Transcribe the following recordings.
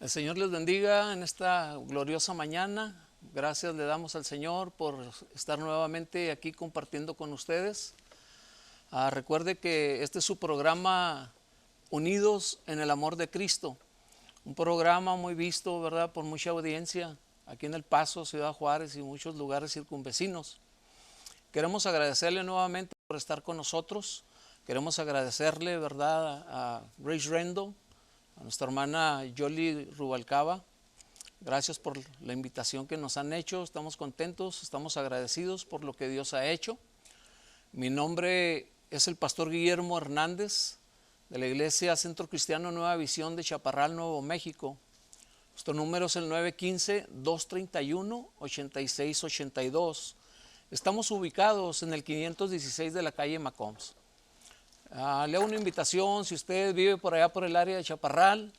El Señor les bendiga en esta gloriosa mañana. Gracias le damos al Señor por estar nuevamente aquí compartiendo con ustedes. Recuerde que este es su programa Unidos en el Amor de Cristo. Un programa muy visto, ¿verdad?, por mucha audiencia aquí en El Paso, Ciudad Juárez y muchos lugares circunvecinos. Queremos agradecerle nuevamente por estar con nosotros. Queremos agradecerle, ¿verdad?, a Grace Rendo, a nuestra hermana Yoli Rubalcaba. Gracias por la invitación que nos han hecho. Estamos contentos, estamos agradecidos por lo que Dios ha hecho. Mi nombre es el pastor Guillermo Hernández, de la Iglesia Centro Cristiano Nueva Visión de Chaparral, Nuevo México. Nuestro número es el 915-231-8682. Estamos ubicados en el 516 de la calle Macombs. Le hago una invitación, si usted vive por allá por el área de Chaparral,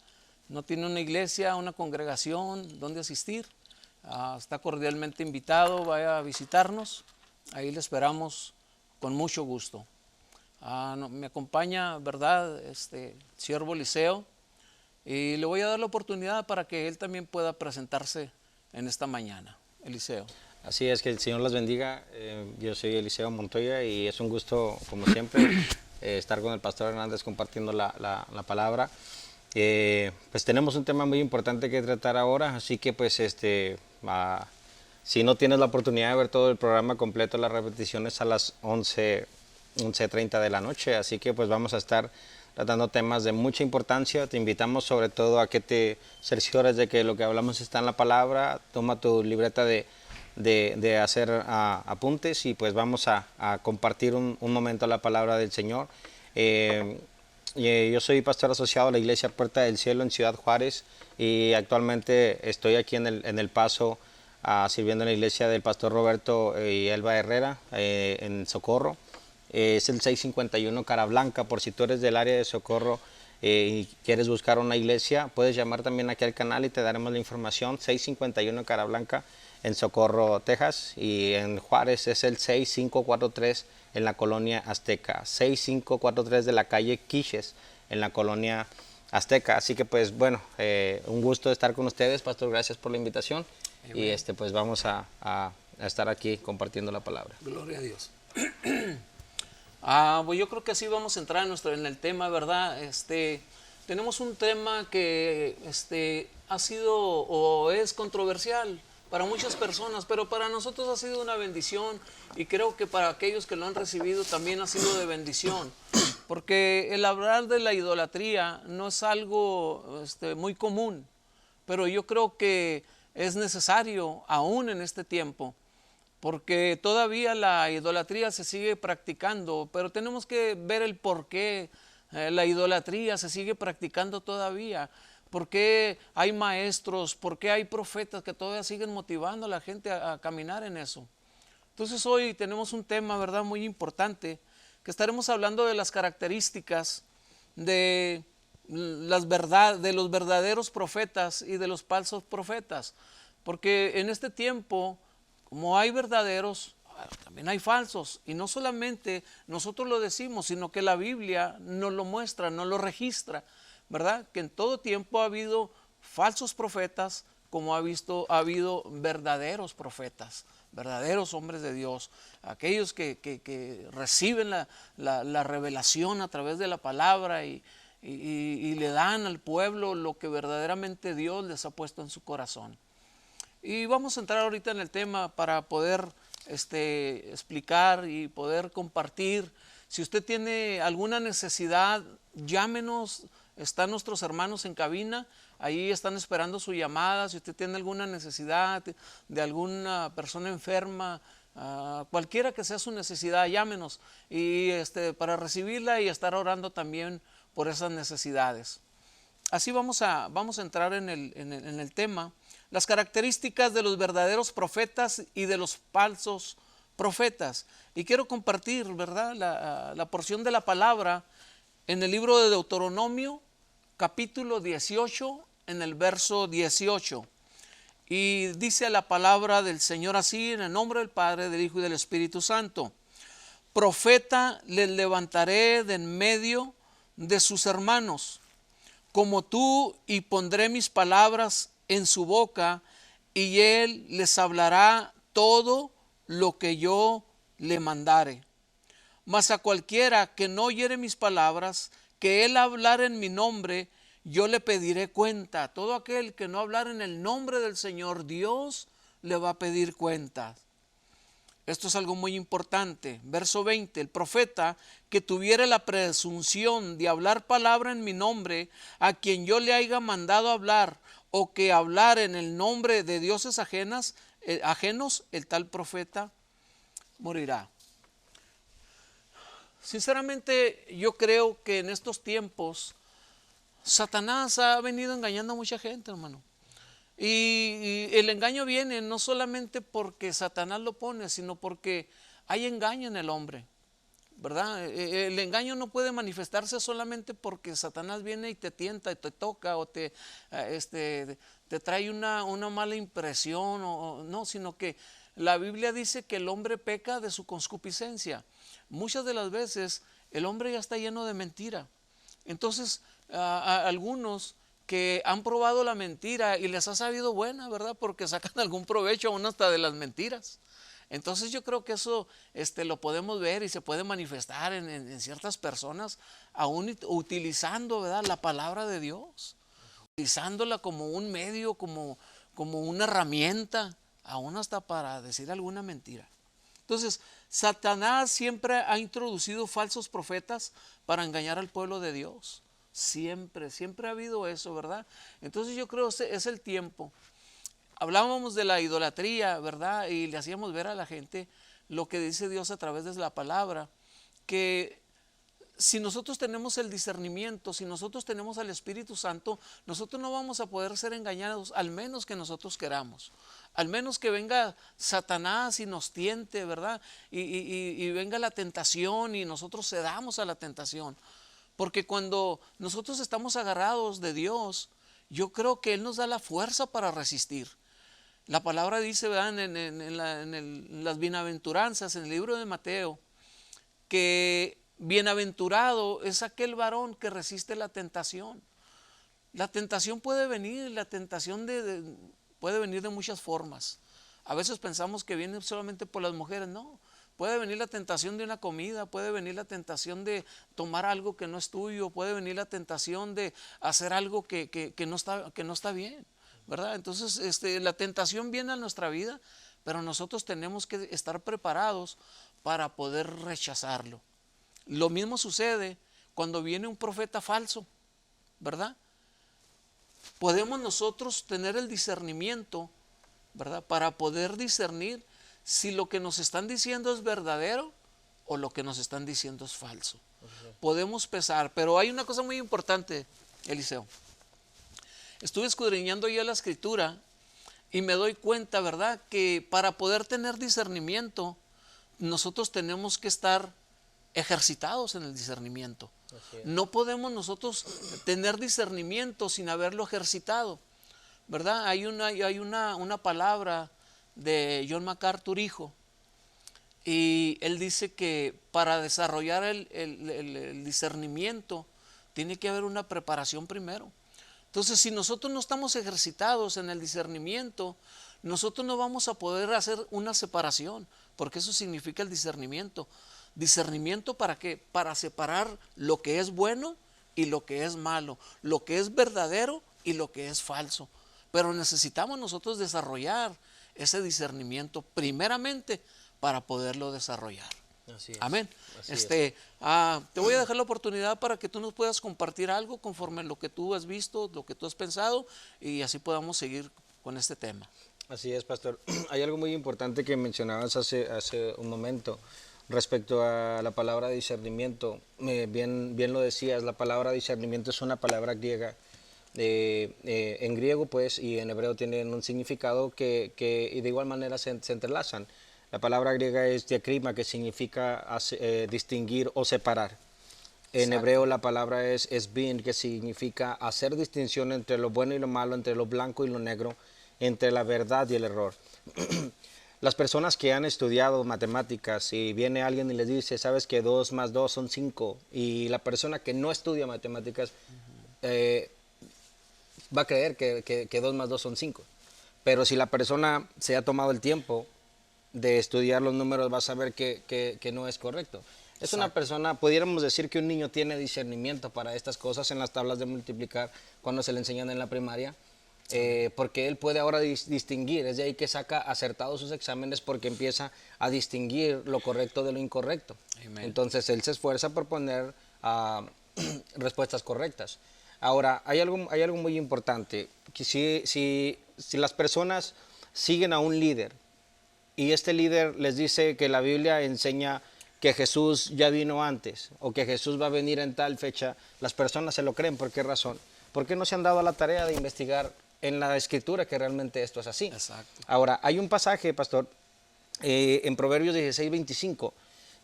no tiene una iglesia, una congregación donde asistir, está cordialmente invitado, vaya a visitarnos, ahí le esperamos con mucho gusto. Me acompaña, ¿verdad?, siervo Eliseo, y le voy a dar la oportunidad para que él también pueda presentarse en esta mañana. Eliseo. Así es, que el Señor los bendiga. Yo soy Eliseo Montoya y es un gusto, como siempre, estar con el pastor Hernández compartiendo la palabra. Pues tenemos un tema muy importante que tratar ahora, así que pues si no tienes la oportunidad de ver todo el programa completo, las repeticiones a las 11:30 de la noche, así que pues vamos a estar tratando temas de mucha importancia. Te invitamos sobre todo a que te cerciores de que lo que hablamos está en la palabra. Toma tu libreta de hacer apuntes y pues vamos a compartir un momento la palabra del Señor. Yo soy pastor asociado a la Iglesia Puerta del Cielo en Ciudad Juárez y actualmente estoy aquí en El Paso sirviendo en la iglesia del pastor Roberto y Elba Herrera en Socorro. Es el 651 Cara Blanca. Por si tú eres del área de Socorro y quieres buscar una iglesia, puedes llamar también aquí al canal y te daremos la información. 651 Cara Blanca en Socorro, Texas, y en Juárez es el 6543 en la colonia Azteca, 6543 de la calle Quiches en la colonia Azteca. Así que pues bueno, un gusto estar con ustedes, pastor, gracias por la invitación. Amén. Y pues vamos a estar aquí compartiendo la palabra. Gloria a Dios. Pues yo creo que así vamos a entrar en el tema, ¿verdad? Tenemos un tema que ha sido o es controversial para muchas personas, pero para nosotros ha sido una bendición y creo que para aquellos que lo han recibido también ha sido de bendición, porque el hablar de la idolatría no es algo muy común, pero yo creo que es necesario aún en este tiempo, porque todavía la idolatría se sigue practicando, pero tenemos que ver el por qué la idolatría se sigue practicando todavía. ¿Por qué hay maestros? ¿Por qué hay profetas que todavía siguen motivando a la gente a caminar en eso? Entonces hoy tenemos un tema, ¿verdad?, muy importante, que estaremos hablando de las características de los verdaderos profetas y de los falsos profetas. Porque en este tiempo, como hay verdaderos, también hay falsos. Y no solamente nosotros lo decimos, sino que la Biblia nos lo muestra, nos lo registra, ¿verdad? Que en todo tiempo ha habido falsos profetas, como ha habido verdaderos profetas, verdaderos hombres de Dios, aquellos que reciben la revelación a través de la palabra y le dan al pueblo lo que verdaderamente Dios les ha puesto en su corazón. Y vamos a entrar ahorita en el tema para poder explicar y poder compartir. Si usted tiene alguna necesidad, llámenos. Están nuestros hermanos en cabina, ahí están esperando su llamada. Si usted tiene alguna necesidad de alguna persona enferma, cualquiera que sea su necesidad, llámenos y para recibirla y estar orando también por esas necesidades. Así vamos a entrar en el tema. Las características de los verdaderos profetas y de los falsos profetas. Y quiero compartir, ¿verdad?, la porción de la palabra en el libro de Deuteronomio, capítulo 18, en el verso 18. Y dice la palabra del Señor así, en el nombre del Padre, del Hijo y del Espíritu Santo. Profeta les levantaré de en medio de sus hermanos. como tú, y pondré mis palabras en su boca, y él les hablará todo lo que yo le mandare. Mas a cualquiera que no oyere mis palabras, que él hablar en mi nombre, yo le pediré cuenta. Todo aquel que no hablar en el nombre del Señor, Dios le va a pedir cuenta. Esto es algo muy importante. Verso 20, el profeta que tuviera la presunción de hablar palabra en mi nombre, a quien yo le haya mandado hablar, o que hablar en el nombre de dioses ajenos, el tal profeta morirá. Sinceramente, yo creo que en estos tiempos Satanás ha venido engañando a mucha gente, hermano. Y el engaño viene no solamente porque Satanás lo pone, sino porque hay engaño en el hombre, ¿verdad? El engaño no puede manifestarse solamente porque Satanás viene y te tienta y te toca o te trae una mala impresión, no, sino que la Biblia dice que el hombre peca de su concupiscencia. Muchas de las veces el hombre ya está lleno de mentira. Entonces, a algunos que han probado la mentira y les ha sabido buena, ¿verdad? Porque sacan algún provecho aún hasta de las mentiras. Entonces yo creo que eso lo podemos ver y se puede manifestar en ciertas personas, aún utilizando, ¿verdad?, la palabra de Dios, utilizándola como un medio, como una herramienta, aún hasta para decir alguna mentira. Entonces, Satanás siempre ha introducido falsos profetas para engañar al pueblo de Dios. Siempre ha habido eso, ¿verdad? Entonces yo creo que es el tiempo. Hablábamos de la idolatría, ¿verdad? Y le hacíamos ver a la gente lo que dice Dios a través de la palabra, que si nosotros tenemos el discernimiento, si nosotros tenemos al Espíritu Santo, nosotros no vamos a poder ser engañados, al menos que nosotros queramos. Al menos que venga Satanás y nos tiente, ¿verdad? Y venga la tentación y nosotros cedamos a la tentación. Porque cuando nosotros estamos agarrados de Dios, yo creo que Él nos da la fuerza para resistir. La palabra dice, ¿verdad?, en las bienaventuranzas, en el libro de Mateo, que bienaventurado es aquel varón que resiste la tentación. La tentación puede venir, puede venir de muchas formas. A veces pensamos que viene solamente por las mujeres, no. Puede venir la tentación de una comida, puede venir la tentación de tomar algo que no es tuyo, puede venir la tentación de hacer algo que no está bien, ¿verdad? Entonces la tentación viene a nuestra vida, pero nosotros tenemos que estar preparados para poder rechazarlo. Lo mismo sucede cuando viene un profeta falso, ¿verdad? Podemos nosotros tener el discernimiento, ¿verdad?, para poder discernir si lo que nos están diciendo es verdadero o lo que nos están diciendo es falso. Podemos pesar, pero hay una cosa muy importante, Eliseo. Estuve escudriñando yo la escritura y me doy cuenta, ¿verdad?, que para poder tener discernimiento, nosotros tenemos que estar ejercitados en el discernimiento. No podemos nosotros tener discernimiento sin haberlo ejercitado, ¿verdad? Hay una palabra de John MacArthur, hijo, y él dice que para desarrollar el discernimiento tiene que haber una preparación primero. Entonces, si nosotros no estamos ejercitados en el discernimiento, nosotros no vamos a poder hacer una separación, porque eso significa el discernimiento. ¿Discernimiento para qué? Para separar lo que es bueno y lo que es malo, lo que es verdadero y lo que es falso. Pero necesitamos nosotros desarrollar ese discernimiento primeramente para poderlo desarrollar. Así es. Amén. Así es. Te voy a dejar la oportunidad para que tú nos puedas compartir algo conforme lo que tú has visto, lo que tú has pensado, y así podamos seguir con este tema. Así es, pastor. Hay algo muy importante que mencionabas hace un momento respecto a la palabra discernimiento. Bien lo decías, la palabra discernimiento es una palabra griega. En griego, pues, y en hebreo tienen un significado que y de igual manera se entrelazan. La palabra griega es diacrima, que significa distinguir o separar. En Exacto. hebreo la palabra es bin, que significa hacer distinción entre lo bueno y lo malo, entre lo blanco y lo negro, entre la verdad y el error. Las personas que han estudiado matemáticas y viene alguien y les dice, sabes que 2 más 2 son 5, y la persona que no estudia matemáticas va a creer que 2 más 2 son 5. Pero si la persona se ha tomado el tiempo de estudiar los números, va a saber que no es correcto. Es una persona, pudiéramos decir que un niño tiene discernimiento para estas cosas en las tablas de multiplicar cuando se le enseñan en la primaria, porque él puede ahora distinguir, es de ahí que saca acertados sus exámenes porque empieza a distinguir lo correcto de lo incorrecto. Amen. Entonces él se esfuerza por poner respuestas correctas. Ahora, hay algo muy importante, que si las personas siguen a un líder y este líder les dice que la Biblia enseña que Jesús ya vino antes o que Jesús va a venir en tal fecha, las personas se lo creen. ¿Por qué razón? Porque no se han dado a la tarea de investigar en la Escritura que realmente esto es así. Exacto. Ahora, hay un pasaje, pastor, en Proverbios 16:25,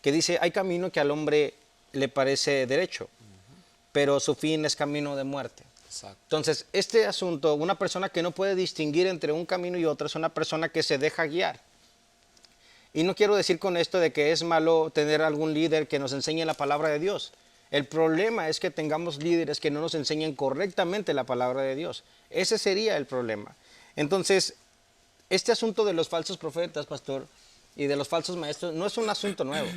que dice, hay camino que al hombre le parece derecho, pero su fin es camino de muerte. Exacto. Entonces, este asunto, una persona que no puede distinguir entre un camino y otro, es una persona que se deja guiar. Y no quiero decir con esto de que es malo tener algún líder que nos enseñe la palabra de Dios. El problema es que tengamos líderes que no nos enseñen correctamente la palabra de Dios. Ese sería el problema. Entonces, este asunto de los falsos profetas, pastor, y de los falsos maestros, no es un asunto nuevo.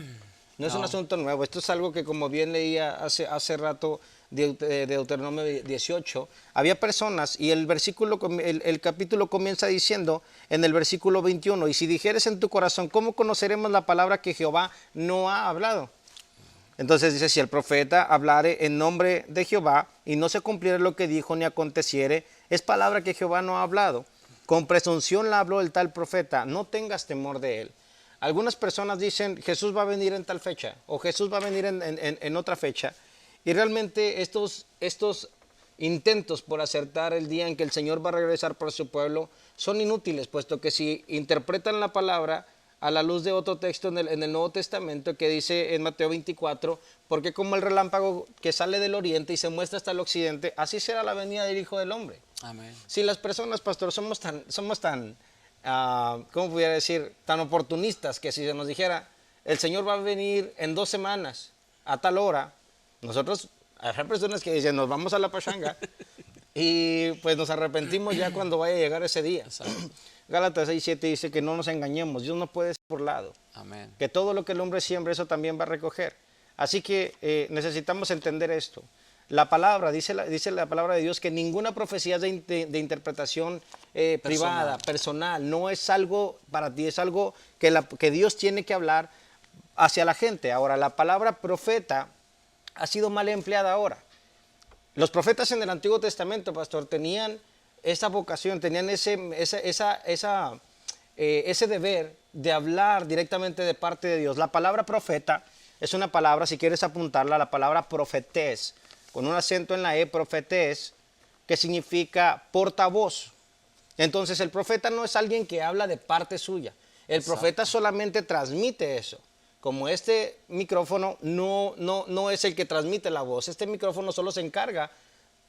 No es un asunto nuevo. Esto es algo que, como bien leía hace rato de Deuteronomio 18, había personas, y el capítulo comienza diciendo en el versículo 21, y si dijeres en tu corazón, ¿cómo conoceremos la palabra que Jehová no ha hablado? Entonces dice, si el profeta hablare en nombre de Jehová y no se cumpliere lo que dijo ni aconteciere, es palabra que Jehová no ha hablado. Con presunción la habló el tal profeta, no tengas temor de él. Algunas personas dicen, Jesús va a venir en tal fecha, o Jesús va a venir en otra fecha. Y realmente estos intentos por acertar el día en que el Señor va a regresar por su pueblo son inútiles, puesto que si interpretan la palabra a la luz de otro texto en el Nuevo Testamento que dice en Mateo 24, porque como el relámpago que sale del oriente y se muestra hasta el occidente, así será la venida del Hijo del Hombre. Amén. Si las personas, pastor, somos tan ¿cómo pudiera decir? Tan oportunistas que si se nos dijera, el Señor va a venir en 2 semanas, a tal hora, nosotros, hay personas que dicen, nos vamos a la pachanga y pues nos arrepentimos ya cuando vaya a llegar ese día. Exacto. Gálatas 6:7 dice que no nos engañemos, Dios no puede ser burlado. Amén. Que todo lo que el hombre siembra, eso también va a recoger. Así que necesitamos entender esto. La palabra, dice la palabra de Dios, que ninguna profecía es de interpretación privada, personal. No es algo para ti, es algo que Dios tiene que hablar hacia la gente. Ahora, la palabra profeta ha sido mal empleada ahora. Los profetas en el Antiguo Testamento, pastor, tenían esa vocación, tenían ese deber de hablar directamente de parte de Dios. La palabra profeta es una palabra, si quieres apuntarla, la palabra profetés, con un acento en la E, profetés, que significa portavoz. Entonces el profeta no es alguien que habla de parte suya. El profeta solamente transmite eso. Como este micrófono no es el que transmite la voz, este micrófono solo se encarga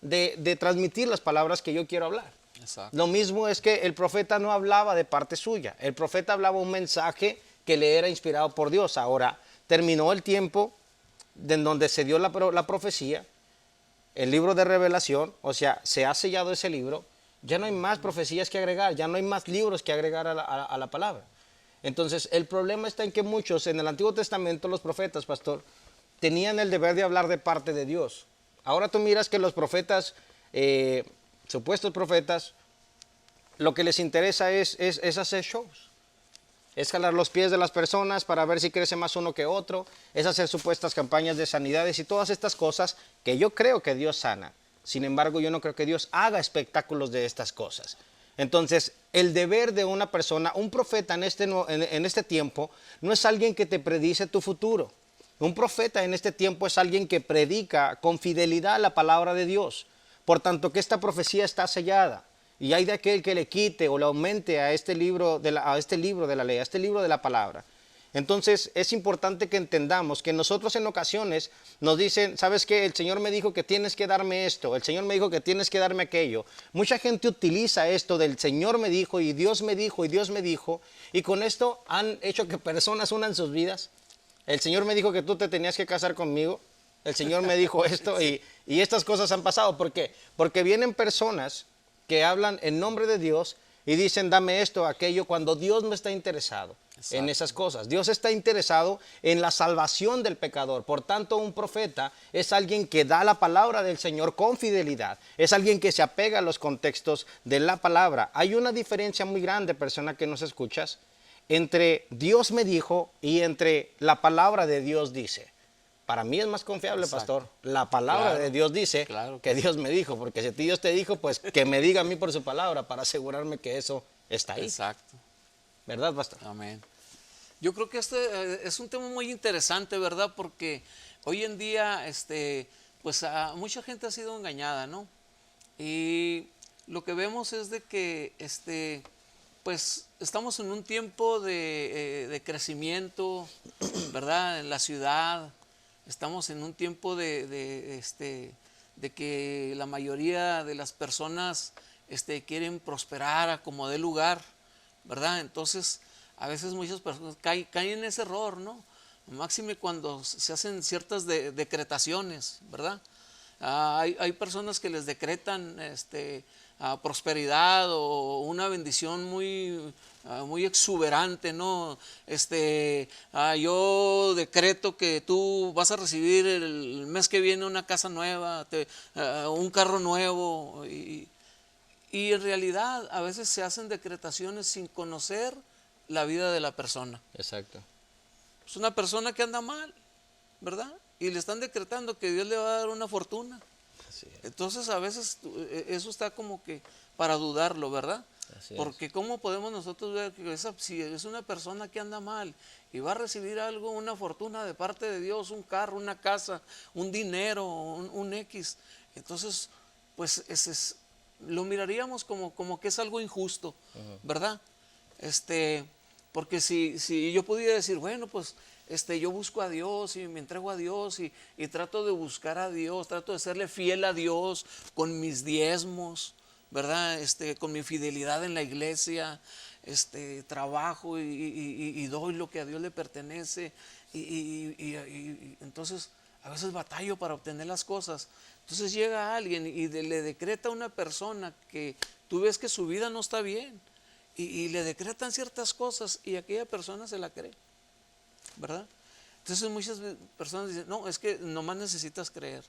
de transmitir las palabras que yo quiero hablar. Exacto. Lo mismo es que el profeta no hablaba de parte suya, el profeta hablaba un mensaje que le era inspirado por Dios. Ahora, terminó el tiempo en donde se dio la profecía, el libro de Revelación, o sea, se ha sellado ese libro, ya no hay más profecías que agregar, ya no hay más libros que agregar a la palabra. Entonces, el problema está en que muchos, en el Antiguo Testamento, los profetas, pastor, tenían el deber de hablar de parte de Dios. Ahora tú miras que los profetas, supuestos profetas, lo que les interesa es hacer shows. Es jalar los pies de las personas para ver si crece más uno que otro, es hacer supuestas campañas de sanidades y todas estas cosas que yo creo que Dios sana. Sin embargo, yo no creo que Dios haga espectáculos de estas cosas. Entonces, el deber de una persona, un profeta en este tiempo, no es alguien que te predice tu futuro. Un profeta en este tiempo es alguien que predica con fidelidad la palabra de Dios. Por tanto, que esta profecía está sellada. Y hay de aquel que le quite o le aumente a este libro de la ley, a este libro de la palabra. Entonces, es importante que entendamos que nosotros en ocasiones nos dicen, ¿sabes qué? El Señor me dijo que tienes que darme esto, el Señor me dijo que tienes que darme aquello. Mucha gente utiliza esto del Señor me dijo y Dios me dijo y Dios me dijo, y con esto han hecho que personas unan sus vidas. El Señor me dijo que tú te tenías que casar conmigo, el Señor me dijo esto y estas cosas han pasado. ¿Por qué? Porque vienen personas que hablan en nombre de Dios y dicen, dame esto, aquello, cuando Dios no está interesado en esas cosas. Dios está interesado en la salvación del pecador. Por tanto, un profeta es alguien que da la palabra del Señor con fidelidad. Es alguien que se apega a los contextos de la palabra. Hay una diferencia muy grande, persona que nos escuchas, entre Dios me dijo y entre la palabra de Dios dice. Para mí es más confiable, pastor. La palabra de Dios dice que Dios me dijo, porque si Dios te dijo, pues que me diga a mí por su palabra para asegurarme que eso está ahí. Exacto. ¿Verdad, pastor? Amén. Yo creo que este es un tema muy interesante, ¿verdad? Porque hoy en día, pues mucha gente ha sido engañada, ¿no? Y lo que vemos es de que, pues estamos en un tiempo de crecimiento, ¿verdad? En la ciudad. Estamos en un tiempo de que la mayoría de las personas quieren prosperar a como dé lugar, ¿verdad? Entonces, a veces muchas personas caen en ese error, ¿no? Máxime cuando se hacen ciertas decretaciones, ¿verdad? Hay personas que les decretan prosperidad o una bendición muy exuberante, ¿no? Yo decreto que tú vas a recibir el mes que viene una casa nueva, un carro nuevo, y en realidad a veces se hacen decretaciones sin conocer la vida de la persona. Exacto. Es una persona que anda mal, ¿verdad? Y le están decretando que Dios le va a dar una fortuna. Así es. Entonces a veces eso está como que para dudarlo, ¿verdad? Así Porque es. ¿cómo podemos nosotros ver que si es una persona que anda mal y va a recibir algo, una fortuna de parte de Dios, un carro, una casa, un dinero, un X? Entonces, pues lo miraríamos como que es algo injusto, ¿verdad? Porque si yo pudiera decir, bueno, pues yo busco a Dios y me entrego a Dios y trato de buscar a Dios, trato de serle fiel a Dios con mis diezmos, ¿verdad? Con mi fidelidad en la iglesia, trabajo y doy lo que a Dios le pertenece y entonces a veces batallo para obtener las cosas. Entonces llega alguien y le decreta a una persona que tú ves que su vida no está bien y le decretan ciertas cosas y aquella persona se la cree, ¿verdad? Entonces muchas personas dicen, no, es que nomás necesitas creer.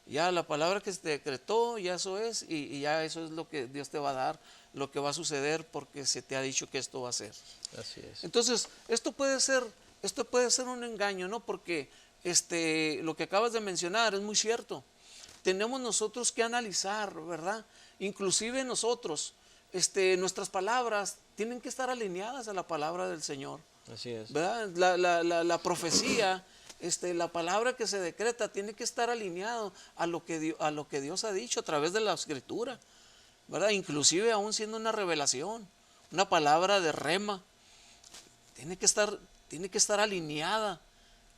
Ya la palabra que se te decretó, ya eso es, y ya eso es lo que Dios te va a dar, lo que va a suceder porque se te ha dicho que esto va a ser. Así es. Entonces, esto puede ser un engaño, ¿no? Porque lo que acabas de mencionar es muy cierto. Tenemos nosotros que analizar, ¿verdad? Inclusive nosotros, nuestras palabras tienen que estar alineadas a la palabra del Señor. Así es. ¿Verdad? La profecía, la palabra que se decreta tiene que estar alineado a lo que Dios ha dicho a través de la Escritura, ¿verdad? Inclusive aún siendo una revelación, una palabra de rema, tiene que estar alineada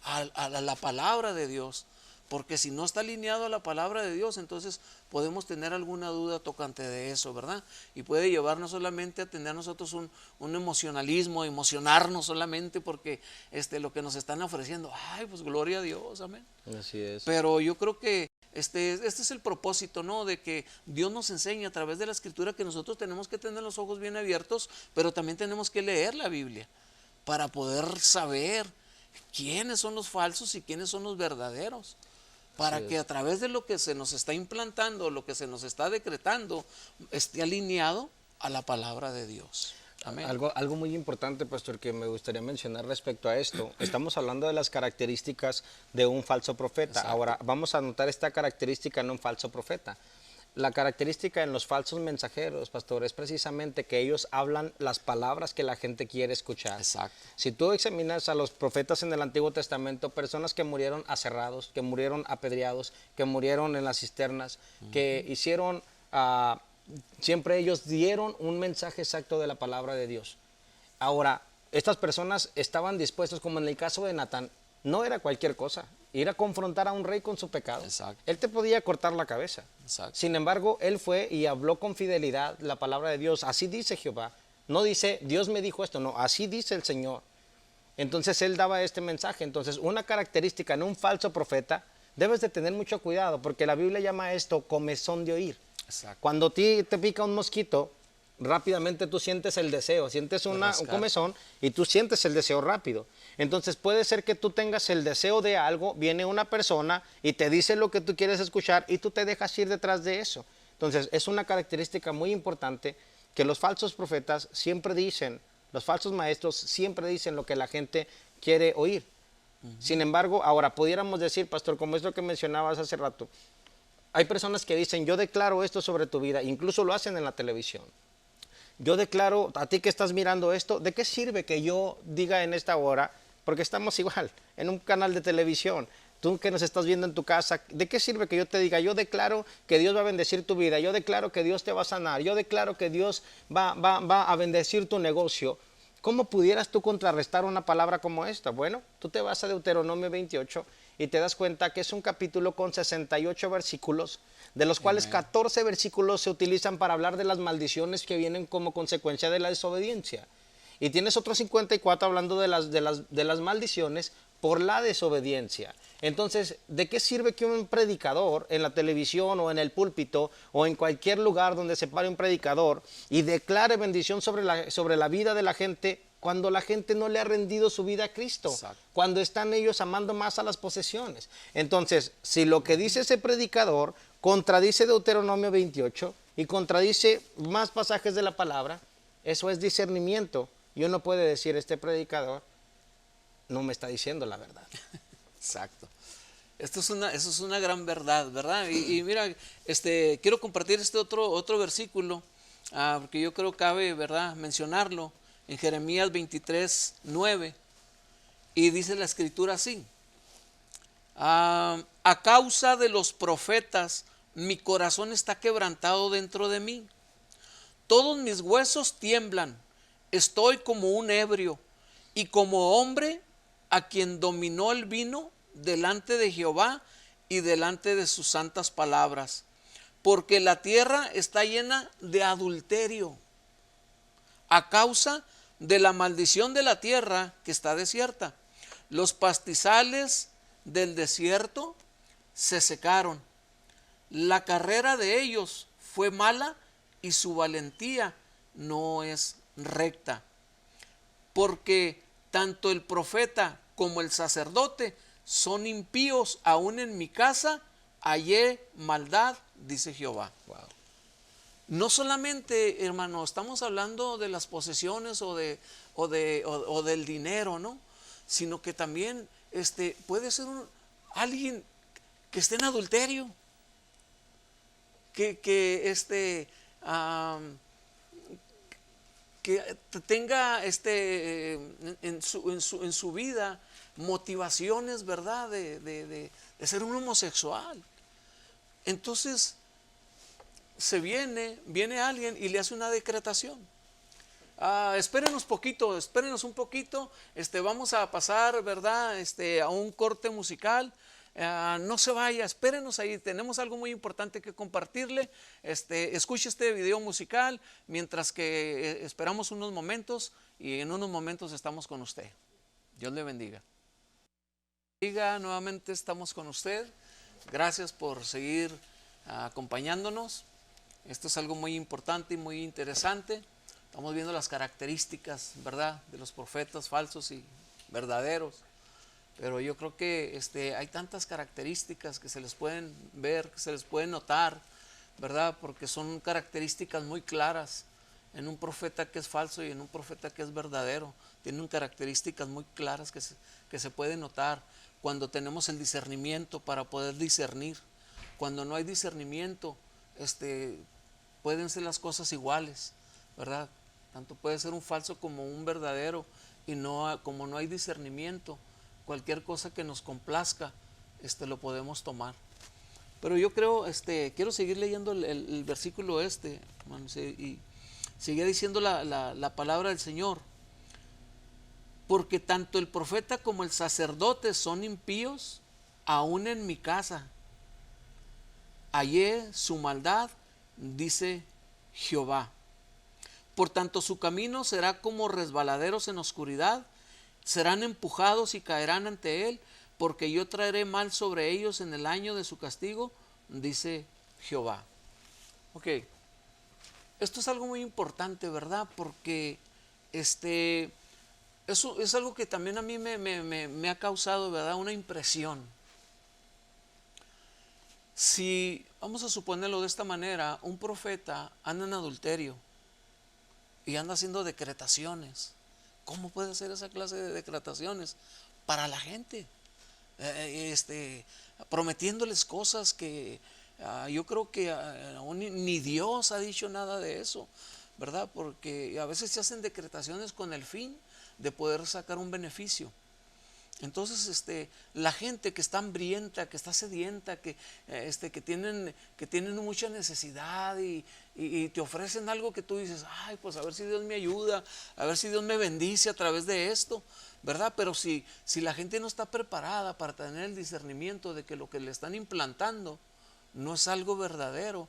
a la palabra de Dios. Porque si no está alineado a la palabra de Dios, entonces podemos tener alguna duda tocante de eso, ¿verdad? Y puede llevarnos solamente a tener nosotros un emocionalismo, emocionarnos solamente porque lo que nos están ofreciendo, ay, pues gloria a Dios, amén. Así es. Pero yo creo que este es el propósito, ¿no? De que Dios nos enseñe a través de la Escritura que nosotros tenemos que tener los ojos bien abiertos, pero también tenemos que leer la Biblia para poder saber quiénes son los falsos y quiénes son los verdaderos. Para que a través de lo que se nos está implantando, lo que se nos está decretando, esté alineado a la palabra de Dios. Amén. Algo muy importante, pastor, que me gustaría mencionar respecto a esto. Estamos hablando de las características de un falso profeta. Exacto. Ahora, vamos a notar esta característica en un falso profeta. La característica en los falsos mensajeros, pastor, es precisamente que ellos hablan las palabras que la gente quiere escuchar. Exacto. Si tú examinas a los profetas en el Antiguo Testamento, personas que murieron aserrados, que murieron apedreados, que murieron en las cisternas, que hicieron, siempre ellos dieron un mensaje exacto de la palabra de Dios. Ahora, estas personas estaban dispuestos, como en el caso de Natán, no era cualquier cosa, ir a confrontar a un rey con su pecado. Exacto. Él te podía cortar la cabeza. Exacto. Sin embargo, él fue y habló con fidelidad la palabra de Dios. Así dice Jehová. No dice, Dios me dijo esto, no, así dice el Señor. Entonces él daba este mensaje. Entonces una característica en un falso profeta debes de tener mucho cuidado, porque la Biblia llama esto comezón de oír. Exacto. Cuando a ti te pica un mosquito, rápidamente tú sientes el deseo, sientes un comezón y tú sientes el deseo rápido. Entonces puede ser que tú tengas el deseo de algo, viene una persona y te dice lo que tú quieres escuchar y tú te dejas ir detrás de eso. Entonces es una característica muy importante que los falsos profetas siempre dicen, los falsos maestros siempre dicen lo que la gente quiere oír. Sin embargo, ahora pudiéramos decir, pastor, como es lo que mencionabas hace rato, hay personas que dicen, yo declaro esto sobre tu vida, incluso lo hacen en la televisión. Yo declaro, a ti que estás mirando esto, ¿de qué sirve que yo diga en esta hora? Porque estamos igual, en un canal de televisión. Tú que nos estás viendo en tu casa, ¿de qué sirve que yo te diga, yo declaro que Dios va a bendecir tu vida, yo declaro que Dios te va a sanar, yo declaro que Dios va a bendecir tu negocio? ¿Cómo pudieras tú contrarrestar una palabra como esta? Bueno, tú te vas a Deuteronomio 28 y te das cuenta que es un capítulo con 68 versículos, de los cuales 14 versículos se utilizan para hablar de las maldiciones que vienen como consecuencia de la desobediencia. Y tienes otros 54 hablando de las maldiciones por la desobediencia. Entonces, ¿de qué sirve que un predicador en la televisión o en el púlpito o en cualquier lugar donde se pare un predicador y declare bendición sobre la vida de la gente cuando la gente no le ha rendido su vida a Cristo? Exacto. Cuando están ellos amando más a las posesiones? Entonces, si lo que dice ese predicador contradice Deuteronomio 28 y contradice más pasajes de la palabra, eso es discernimiento. Y uno puede decir, este predicador no me está diciendo la verdad. Exacto. Eso es una gran verdad, ¿verdad? Y mira, quiero compartir otro versículo, porque yo creo que cabe, ¿verdad?, mencionarlo, en Jeremías 23, 9, y dice la escritura así: a causa de los profetas, mi corazón está quebrantado dentro de mí, todos mis huesos tiemblan, estoy como un ebrio, y como hombre a quien dominó el vino delante de Jehová y delante de sus santas palabras, porque la tierra está llena de adulterio, a causa de la maldición de la tierra que está desierta. Los pastizales del desierto se secaron, la carrera de ellos fue mala y su valentía no es recta, porque tanto el profeta como el sacerdote son impíos, aún en mi casa hallé maldad, dice Jehová. Wow. No solamente, hermano, estamos hablando de las posesiones o del dinero, ¿no? Sino que también puede ser alguien que esté en adulterio, que tenga en su vida motivaciones, ¿verdad?, de ser un homosexual. Entonces viene alguien y le hace una decretación. Espérenos un poquito, vamos a pasar, ¿verdad?, a un corte musical. No se vaya, espérenos ahí, tenemos algo muy importante que compartirle. Escuche este video musical mientras que esperamos unos momentos, y en unos momentos estamos con usted. Dios le bendiga. Nuevamente estamos con usted. Gracias por seguir acompañándonos. Esto es algo muy importante y muy interesante. Estamos viendo las características, ¿verdad?, de los profetas falsos y verdaderos. Pero yo creo que hay tantas características que se les pueden ver, que se les pueden notar, ¿verdad? Porque son características muy claras en un profeta que es falso y en un profeta que es verdadero. Tienen características muy claras que se pueden notar cuando tenemos el discernimiento para poder discernir. Cuando no hay discernimiento, pueden ser las cosas iguales, ¿verdad? Tanto puede ser un falso como un verdadero, y como no hay discernimiento, cualquier cosa que nos complazca, lo podemos tomar. Pero yo creo, quiero seguir leyendo el versículo hermanos, y sigue diciendo la palabra del Señor. Porque tanto el profeta como el sacerdote son impíos, aún en mi casa hallé su maldad, dice Jehová. Por tanto su camino será como resbaladeros en oscuridad, serán empujados y caerán ante él, porque yo traeré mal sobre ellos en el año de su castigo, dice Jehová. Ok, esto es algo muy importante, ¿verdad? Porque eso es algo que también a mí me ha causado, ¿verdad?, una impresión. Si, vamos a suponerlo de esta manera, un profeta anda en adulterio y anda haciendo decretaciones, ¿cómo puede hacer esa clase de decretaciones para la gente? Prometiéndoles cosas que yo creo que aún ni Dios ha dicho nada de eso, ¿verdad? Porque a veces se hacen decretaciones con el fin de poder sacar un beneficio. Entonces, la gente que está hambrienta, que está sedienta, que tienen mucha necesidad y te ofrecen algo que tú dices, ay, pues a ver si Dios me ayuda, a ver si Dios me bendice a través de esto, ¿verdad? Pero si la gente no está preparada para tener el discernimiento de que lo que le están implantando no es algo verdadero,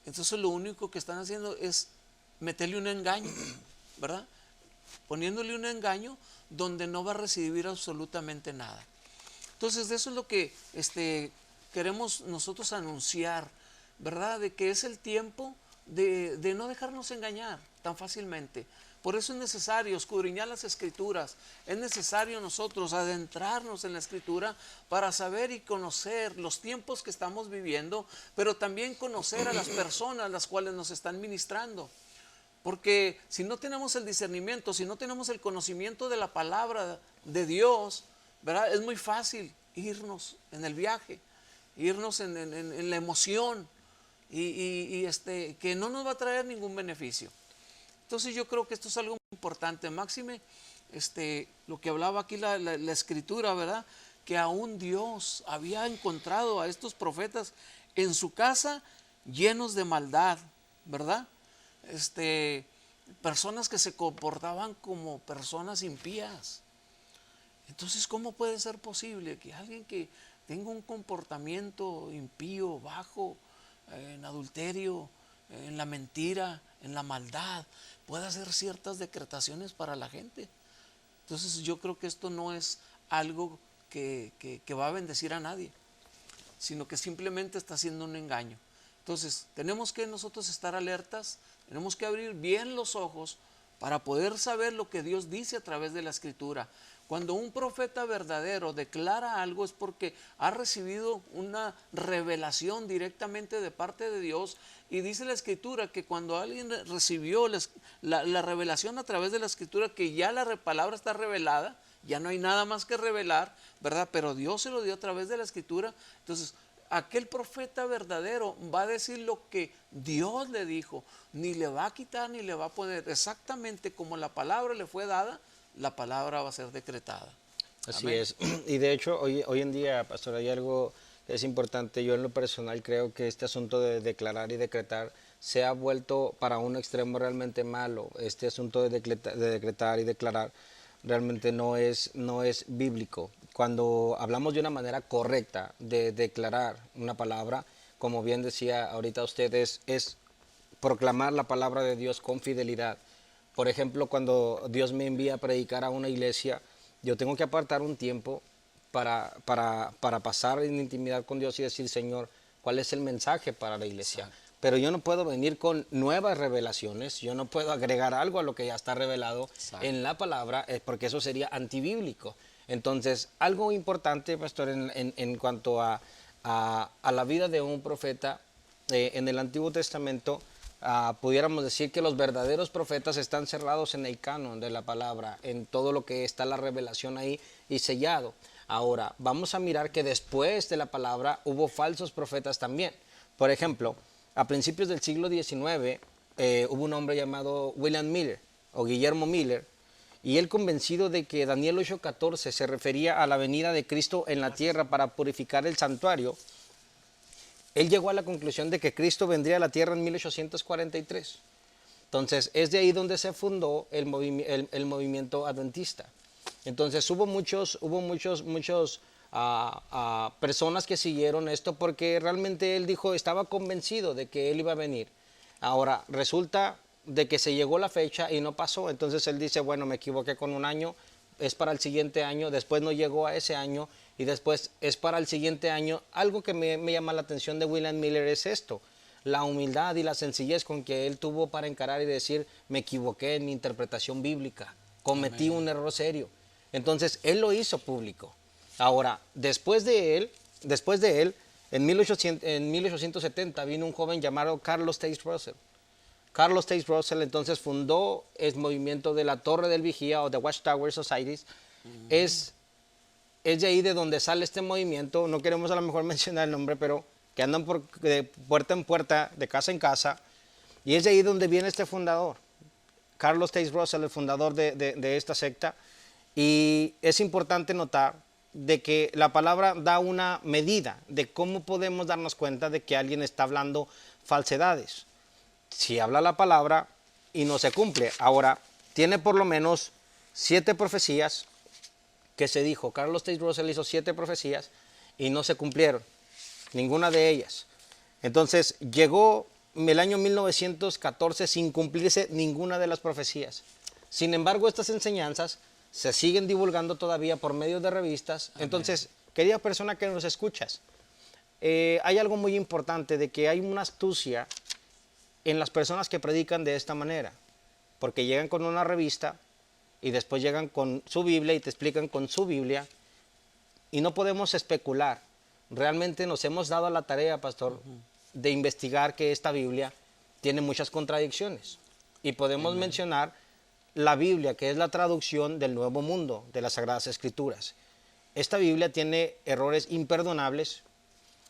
entonces lo único que están haciendo es meterle un engaño, ¿verdad? Poniéndole un engaño donde no va a recibir absolutamente nada. Entonces, de eso es lo que queremos nosotros anunciar, ¿verdad? De que es el tiempo de no dejarnos engañar tan fácilmente. Por eso es necesario escudriñar las Escrituras, es necesario nosotros adentrarnos en la Escritura para saber y conocer los tiempos que estamos viviendo, pero también conocer a las personas las cuales nos están ministrando. Porque si no tenemos el discernimiento, si no tenemos el conocimiento de la palabra de Dios, ¿verdad?, es muy fácil irnos en el viaje, irnos en la emoción y que no nos va a traer ningún beneficio. Entonces yo creo que esto es algo importante. Máxime, lo que hablaba aquí la Escritura, ¿verdad?, que aún Dios había encontrado a estos profetas en su casa llenos de maldad, ¿verdad? Personas que se comportaban como personas impías. Entonces, ¿cómo puede ser posible que alguien que tenga un comportamiento impío, bajo, en adulterio, en la mentira, en la maldad, pueda hacer ciertas decretaciones para la gente? Entonces, yo creo que esto no es algo que va a bendecir a nadie, sino que simplemente está haciendo un engaño. Entonces, tenemos que nosotros estar alertas, tenemos que abrir bien los ojos para poder saber lo que Dios dice a través de la Escritura. Cuando un profeta verdadero declara algo es porque ha recibido una revelación directamente de parte de Dios, y dice la Escritura que cuando alguien recibió la revelación a través de la Escritura, que ya la palabra está revelada, ya no hay nada más que revelar, ¿verdad? Pero Dios se lo dio a través de la Escritura. Entonces, aquel profeta verdadero va a decir lo que Dios le dijo, ni le va a quitar ni le va a poner. Exactamente como la palabra le fue dada, la palabra va a ser decretada. Así Amén. es. Y de hecho, hoy en día, pastor, hay algo que es importante. Yo en lo personal creo que este asunto de declarar y decretar se ha vuelto para un extremo realmente malo. Este asunto de decretar y declarar realmente no es bíblico. Cuando hablamos de una manera correcta de declarar una palabra, como bien decía ahorita usted, es proclamar la palabra de Dios con fidelidad. Por ejemplo, cuando Dios me envía a predicar a una iglesia, yo tengo que apartar un tiempo para pasar en intimidad con Dios y decir, Señor, ¿cuál es el mensaje para la iglesia? Exacto. Pero yo no puedo venir con nuevas revelaciones, yo no puedo agregar algo a lo que ya está revelado Exacto. en la palabra, porque eso sería antibíblico. Entonces, algo importante, pastor, en cuanto a la vida de un profeta, en el Antiguo Testamento, pudiéramos decir que los verdaderos profetas están cerrados en el canon de la palabra, en todo lo que está la revelación ahí y sellado. Ahora, vamos a mirar que después de la palabra hubo falsos profetas también. Por ejemplo, a principios del siglo XIX hubo un hombre llamado William Miller o Guillermo Miller, y él, convencido de que Daniel 8:14 se refería a la venida de Cristo en la tierra para purificar el santuario, él llegó a la conclusión de que Cristo vendría a la tierra en 1843. Entonces, es de ahí donde se fundó el movimiento adventista. Entonces, hubo muchos personas que siguieron esto porque realmente él dijo, estaba convencido de que él iba a venir. Ahora, resulta de que se llegó la fecha y no pasó. Entonces, él dice, bueno, me equivoqué con un año, es para el siguiente año, después no llegó a ese año y después es para el siguiente año. Algo que me llama la atención de William Miller es esto, la humildad y la sencillez con que él tuvo para encarar y decir, me equivoqué en mi interpretación bíblica, cometí un error serio. Entonces, él lo hizo público. Ahora, después de él, en 1870 vino un joven llamado Carlos Taze Russell. Carlos Taze Russell entonces fundó el movimiento de la Torre del Vigía o de Watchtower Societies. Es de ahí de donde sale este movimiento, no queremos a lo mejor mencionar el nombre, pero que andan de puerta en puerta, de casa en casa, y es de ahí donde viene este fundador, Carlos Taze Russell, el fundador de esta secta. Y es importante notar de que la palabra da una medida de cómo podemos darnos cuenta de que alguien está hablando falsedades. Si habla la palabra y no se cumple. Ahora, tiene por lo menos 7 profecías que se dijo. Carlos Taze Russell hizo 7 profecías y no se cumplieron, ninguna de ellas. Entonces, llegó el año 1914 sin cumplirse ninguna de las profecías. Sin embargo, estas enseñanzas se siguen divulgando todavía por medio de revistas. Amén. Entonces, querida persona que nos escuchas, hay algo muy importante de que hay una astucia en las personas que predican de esta manera, porque llegan con una revista y después llegan con su Biblia y te explican con su Biblia, y no podemos especular. Realmente nos hemos dado a la tarea, pastor, de investigar que esta Biblia tiene muchas contradicciones, y podemos mencionar la Biblia, que es la traducción del Nuevo Mundo, de las Sagradas Escrituras. Esta Biblia tiene errores imperdonables,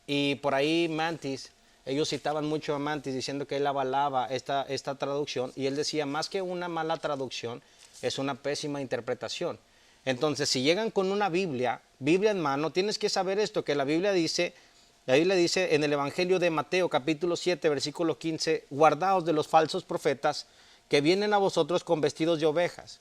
y por ahí Mantis, ellos citaban mucho a Mantis diciendo que él avalaba esta traducción, y él decía, más que una mala traducción, es una pésima interpretación. Entonces, si llegan con una Biblia en mano, tienes que saber esto, que la Biblia dice en el Evangelio de Mateo, capítulo 7, versículo 15, guardaos de los falsos profetas que vienen a vosotros con vestidos de ovejas.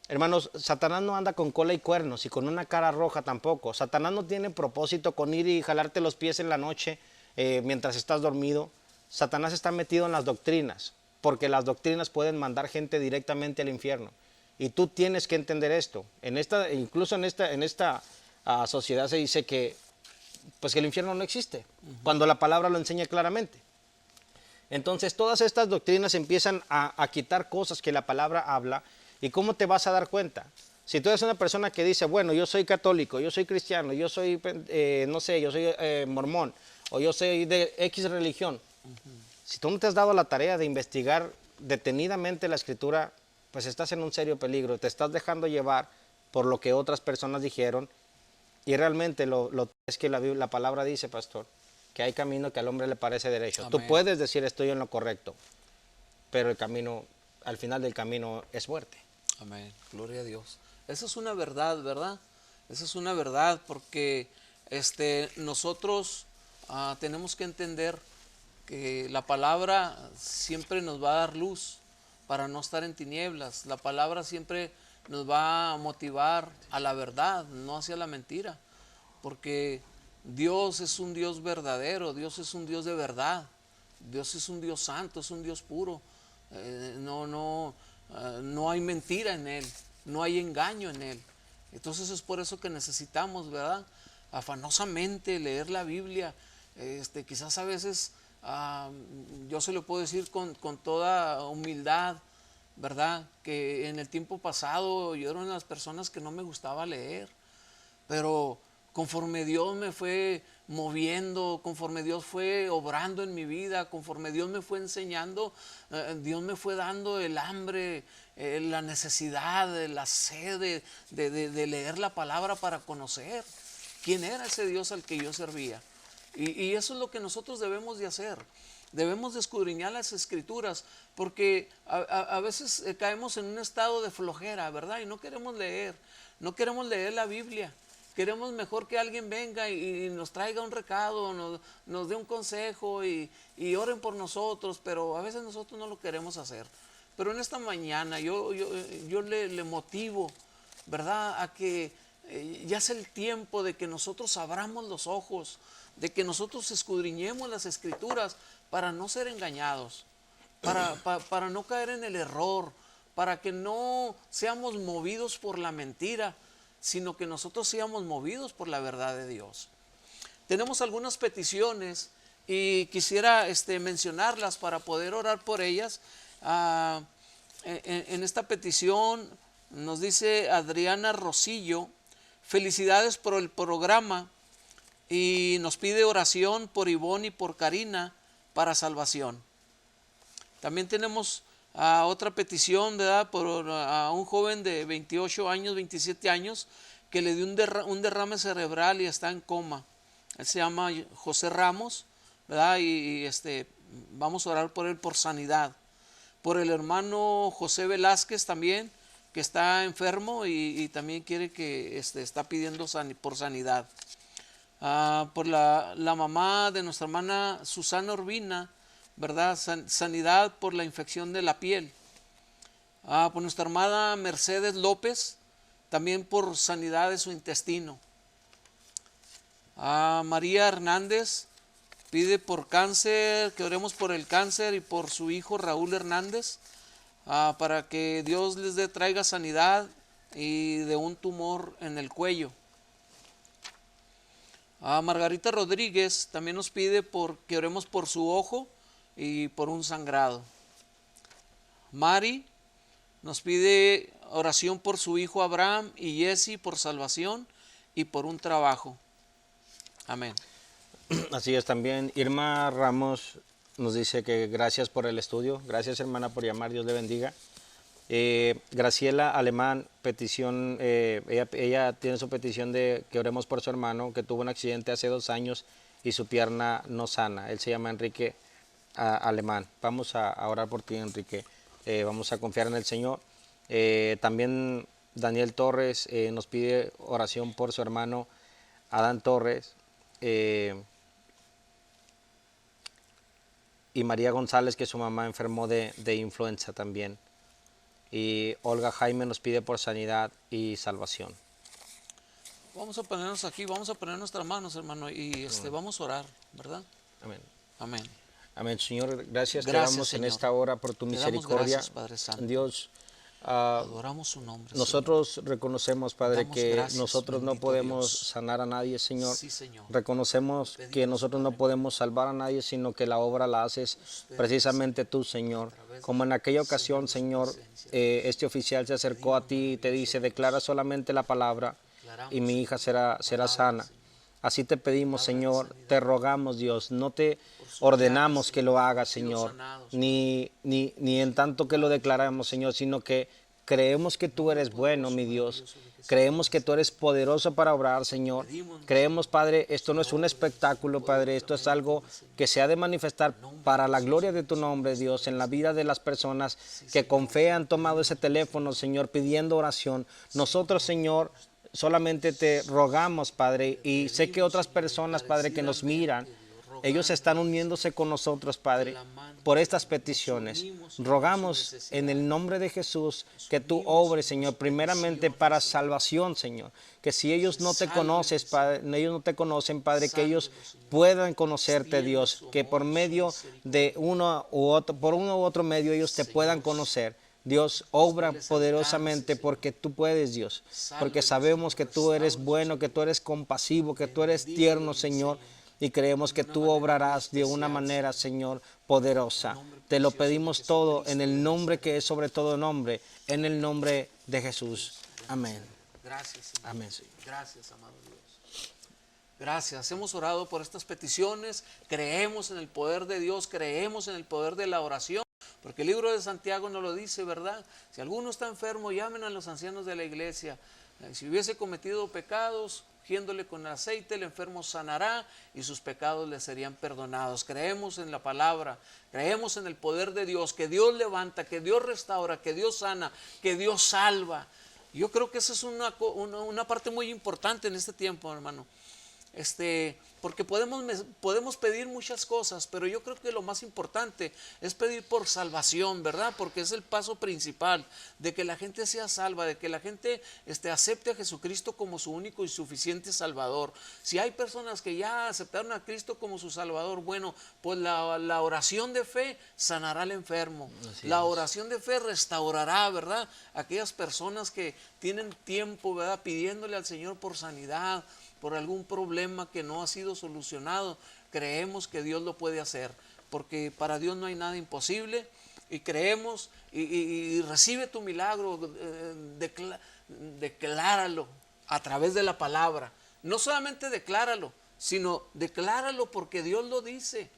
Hermanos, Satanás no anda con cola y cuernos y con una cara roja tampoco. Satanás no tiene propósito con ir y jalarte los pies en la noche mientras estás dormido. Satanás está metido en las doctrinas, porque las doctrinas pueden mandar gente directamente al infierno. Y tú tienes que entender esto. Incluso en esta sociedad se dice que, pues, que el infierno no existe, cuando la palabra lo enseña claramente. Entonces todas estas doctrinas empiezan a quitar cosas que la palabra habla. ¿Y cómo te vas a dar cuenta? Si tú eres una persona que dice, bueno, yo soy católico, yo soy cristiano, yo soy, no sé, yo soy mormón, o yo soy de X religión. Si tú no te has dado la tarea de investigar detenidamente la Escritura, pues estás en un serio peligro. Te estás dejando llevar por lo que otras personas dijeron, y realmente lo es que la palabra dice, pastor, que hay camino que al hombre le parece derecho. Amén. Tú puedes decir estoy en lo correcto, pero el camino, al final del camino, es muerte. Amén, gloria a Dios. Esa es una verdad, ¿verdad? Esa es una verdad, porque nosotros tenemos que entender que la palabra siempre nos va a dar luz para no estar en tinieblas. La palabra siempre nos va a motivar a la verdad, no hacia la mentira, porque Dios es un Dios verdadero, Dios es un Dios de verdad, Dios es un Dios santo, es un Dios puro. No hay mentira en Él, no hay engaño en Él. Entonces es por eso que necesitamos, ¿verdad?, afanosamente leer la Biblia. Quizás a veces yo se lo puedo decir con toda humildad, ¿verdad?, que en el tiempo pasado yo era una de las personas que no me gustaba leer, pero conforme Dios me fue moviendo, conforme Dios fue obrando en mi vida, conforme Dios me fue enseñando, Dios me fue dando el hambre, la necesidad, la sed de leer la palabra para conocer quién era ese Dios al que yo servía. Y eso es lo que nosotros debemos de hacer. Debemos de escudriñar las Escrituras, porque a veces caemos en un estado de flojera, ¿verdad? Y no queremos leer la Biblia. Queremos mejor que alguien venga y nos traiga un recado, nos dé un consejo y oren por nosotros, pero a veces nosotros no lo queremos hacer. Pero en esta mañana yo le motivo, ¿verdad?, a que ya es el tiempo de que nosotros abramos los ojos, de que nosotros escudriñemos las Escrituras para no ser engañados, para no caer en el error, para que no seamos movidos por la mentira, sino que nosotros seamos movidos por la verdad de Dios. Tenemos algunas peticiones y quisiera mencionarlas para poder orar por ellas. En esta petición nos dice Adriana Rosillo: felicidades por el programa, y nos pide oración por Ivonne y por Karina para salvación. También tenemos otra petición, ¿verdad?, por a un joven de 28 años, 27 años, que le dio un derrame cerebral y está en coma. Él se llama José Ramos, ¿verdad? Y vamos a orar por él por sanidad. Por el hermano José Velázquez también, que está enfermo y también quiere que está pidiendo por sanidad. Por la mamá de nuestra hermana Susana Urbina, ¿verdad? Sanidad por la infección de la piel. Por nuestra hermana Mercedes López, también por sanidad de su intestino. María Hernández pide por cáncer, que oremos por el cáncer y por su hijo Raúl Hernández, para que Dios les traiga sanidad y de un tumor en el cuello. Margarita Rodríguez también nos pide que oremos por su ojo y por un sangrado. Mari nos pide oración por su hijo Abraham y Jesse por salvación y por un trabajo. Amén. Así es también. Irma Ramos nos dice que gracias por el estudio. Gracias, hermana, por llamar. Dios le bendiga. Graciela Alemán, petición, ella tiene su petición de que oremos por su hermano que tuvo un accidente hace 2 años y su pierna no sana. Él se llama Enrique Alemán. Vamos a orar por ti, Enrique. Vamos a confiar en el Señor. También Daniel Torres nos pide oración por su hermano Adán Torres. Y María González, que su mamá enfermó de influenza también. Y Olga Jaime nos pide por sanidad y salvación. Vamos a ponernos aquí, vamos a poner nuestras manos, hermano, y vamos a orar, ¿verdad? Amén. Amén. Amén, Señor. Gracias te damos, Señor, en esta hora por tu misericordia. Gracias, Padre Santo. Dios, adoramos su nombre. nosotros Señor. Reconocemos, Padre, Damos que gracias, nosotros no podemos Dios. sanar a nadie, Señor. Sí, Señor. Reconocemos que nosotros no podemos salvar a nadie, sino que la obra la haces precisamente tú, Señor. Como en aquella ocasión, Señor, este oficial se acercó a ti y te dice: declara solamente la palabra y mi hija será sana. Así te pedimos, Señor, te rogamos, Dios, no te ordenamos que lo hagas, Señor, ni en tanto que lo declaramos, Señor, sino que creemos que tú eres bueno, mi Dios. Creemos que tú eres poderoso para obrar, Señor. Creemos, Padre, esto no es un espectáculo, Padre, esto es algo que se ha de manifestar para la gloria de tu nombre, Dios, en la vida de las personas que con fe han tomado ese teléfono, Señor, pidiendo oración. Nosotros, Señor, solamente te rogamos, Padre, y sé que otras personas, Padre, que nos miran, ellos están uniéndose con nosotros, Padre, por estas peticiones. Rogamos en el nombre de Jesús que tú obres, Señor, primeramente para salvación, Señor. Que si ellos no te conoces, Padre, ellos no te conocen, Padre, que ellos puedan conocerte, Dios. Que por medio de por uno u otro medio ellos te puedan conocer. Dios, obra poderosamente porque tú puedes, Dios, porque sabemos que tú eres bueno, que tú eres compasivo, que tú eres tierno, Señor, y creemos que tú obrarás de una manera, Señor, poderosa. Te lo pedimos todo en el nombre que es sobre todo nombre, en el nombre de Jesús. Amén. Gracias, Señor. Amén, Señor. Gracias, amado Dios. Gracias, hemos orado por estas peticiones, creemos en el poder de Dios, creemos en el poder de la oración. Porque el libro de Santiago nos lo dice, ¿verdad? Si alguno está enfermo, llamen a los ancianos de la iglesia. Si hubiese cometido pecados, ungiéndole con aceite, el enfermo sanará y sus pecados le serían perdonados. Creemos en la palabra, creemos en el poder de Dios, que Dios levanta, que Dios restaura, que Dios sana, que Dios salva. Yo creo que esa es una parte muy importante en este tiempo, hermano. porque podemos pedir muchas cosas, pero yo creo que lo más importante es pedir por salvación, ¿verdad? Porque es el paso principal, de que la gente sea salva, de que la gente acepte a Jesucristo como su único y suficiente Salvador. Si hay personas que ya aceptaron a Cristo como su Salvador, bueno, pues la oración de fe sanará al enfermo. La oración de fe restaurará, ¿verdad? Aquellas personas que tienen tiempo, ¿verdad? Pidiéndole al Señor por sanidad, por algún problema que no ha sido solucionado. Creemos que Dios lo puede hacer, porque para Dios no hay nada imposible, y creemos y recibe tu milagro, decláralo a través de la palabra. No solamente decláralo, sino decláralo porque Dios lo dice.